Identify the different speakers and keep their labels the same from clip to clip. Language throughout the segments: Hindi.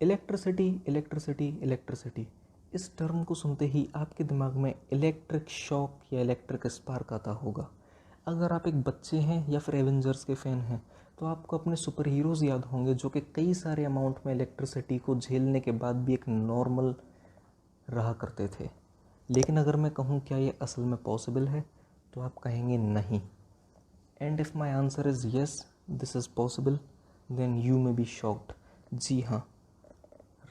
Speaker 1: इलेक्ट्रिसिटी इलेक्ट्रिसिटी इलेक्ट्रिसिटी, इस टर्म को सुनते ही आपके दिमाग में इलेक्ट्रिक शॉक या इलेक्ट्रिक स्पार्क आता होगा। अगर आप एक बच्चे हैं या फिर एवेंजर्स के फ़ैन हैं तो आपको अपने सुपर हीरोज़ याद होंगे जो कि कई सारे अमाउंट में इलेक्ट्रिसिटी को झेलने के बाद भी एक नॉर्मल रहा करते थे। लेकिन अगर मैं कहूँ क्या ये असल में पॉसिबल है तो आप कहेंगे नहीं। And if my answer is yes this is possible then you may be shocked. जी हाँ,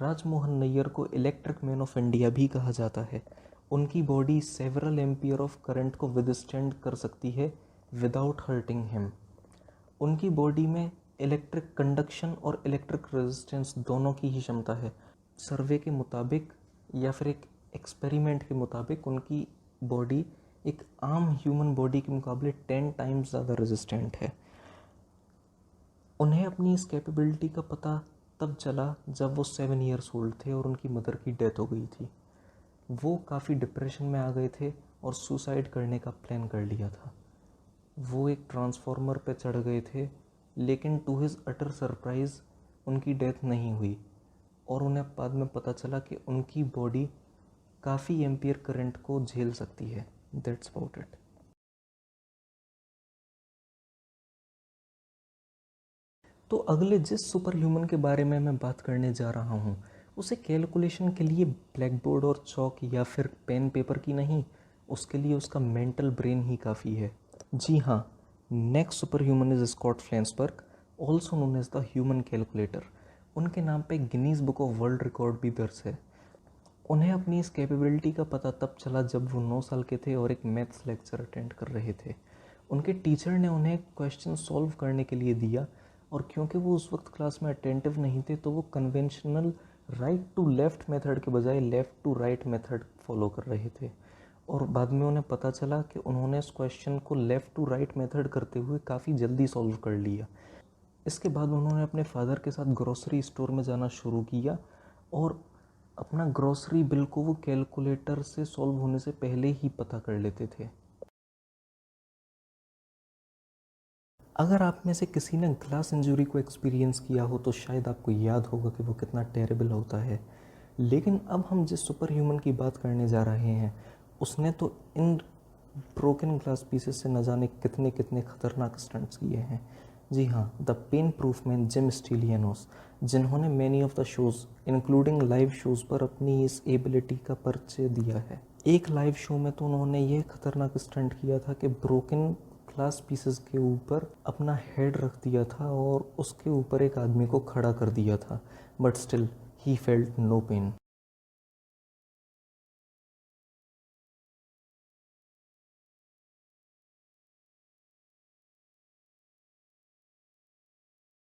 Speaker 1: राजमोहन नैयर को इलेक्ट्रिक मैन ऑफ इंडिया भी कहा जाता है। उनकी body several ampere of current को विदस्टैंड कर सकती है विदाउट हर्टिंग हिम। उनकी बॉडी में इलेक्ट्रिक कंडक्शन और इलेक्ट्रिक रेजिस्टेंस दोनों की ही क्षमता है। सर्वे के मुताबिक या फिर एक एक्सपेरिमेंट के मुताबिक उनकी बॉडी एक आम ह्यूमन बॉडी के मुकाबले 10 टाइम्स ज़्यादा रेजिस्टेंट है। उन्हें अपनी इस कैपेबिलिटी का पता तब चला जब वो 7 ईयर्स ओल्ड थे और उनकी मदर की डेथ हो गई थी। वो काफ़ी डिप्रेशन में आ गए थे और सुसाइड करने का प्लान कर लिया था। वो एक ट्रांसफार्मर पे चढ़ गए थे, लेकिन टू हिज अटर सरप्राइज़ उनकी डेथ नहीं हुई और उन्हें बाद में पता चला कि उनकी बॉडी काफ़ी एम्पियर करंट को झेल सकती है। That's about it. तो अगले जिस सुपर ह्यूमन के बारे में मैं बात करने जा रहा हूँ उसे कैलकुलेशन के लिए ब्लैक बोर्ड और चौक या फिर पेन पेपर की नहीं, उसके लिए उसका मेंटल ब्रेन ही काफ़ी है। जी हाँ, next super human is Scott Flansberg, also known as the human calculator. उनके नाम पे Guinness book of world record भी दर्ज है। उन्हें अपनी इस कैपेबिलिटी का पता तब चला जब वो 9 साल के थे और एक मैथ्स लेक्चर अटेंड कर रहे थे। उनके टीचर ने उन्हें क्वेश्चन सॉल्व करने के लिए दिया और क्योंकि वो उस वक्त क्लास में अटेंटिव नहीं थे तो वो conventional right to left method के बजाय left to right method follow कर रहे थे। और बाद में उन्हें पता चला कि उन्होंने इस क्वेश्चन को लेफ़्ट टू राइट मेथड करते हुए काफ़ी जल्दी सॉल्व कर लिया। इसके बाद उन्होंने अपने फादर के साथ ग्रोसरी स्टोर में जाना शुरू किया और अपना ग्रोसरी बिल को वो कैलकुलेटर से सॉल्व होने से पहले ही पता कर लेते थे। अगर आप में से किसी ने ग्लास इंजरी को एक्सपीरियंस किया हो तो शायद आपको याद होगा कि वो कितना टेरेबल होता है। लेकिन अब हम जिस सुपर ह्यूमन की बात करने जा रहे हैं उसने तो इन ब्रोकन ग्लास पीसेस से न जाने कितने कितने खतरनाक स्टंट्स किए हैं। जी हाँ, the pain proof man Jim Stelianos, जिन्होंने many of the shows including live shows पर अपनी इस एबिलिटी का परिचय दिया है। एक लाइव शो में तो उन्होंने ये खतरनाक स्टंट किया था कि ब्रोकन ग्लास पीसेस के ऊपर अपना हेड रख दिया था और उसके ऊपर एक आदमी को खड़ा कर दिया था, but still he felt no pen.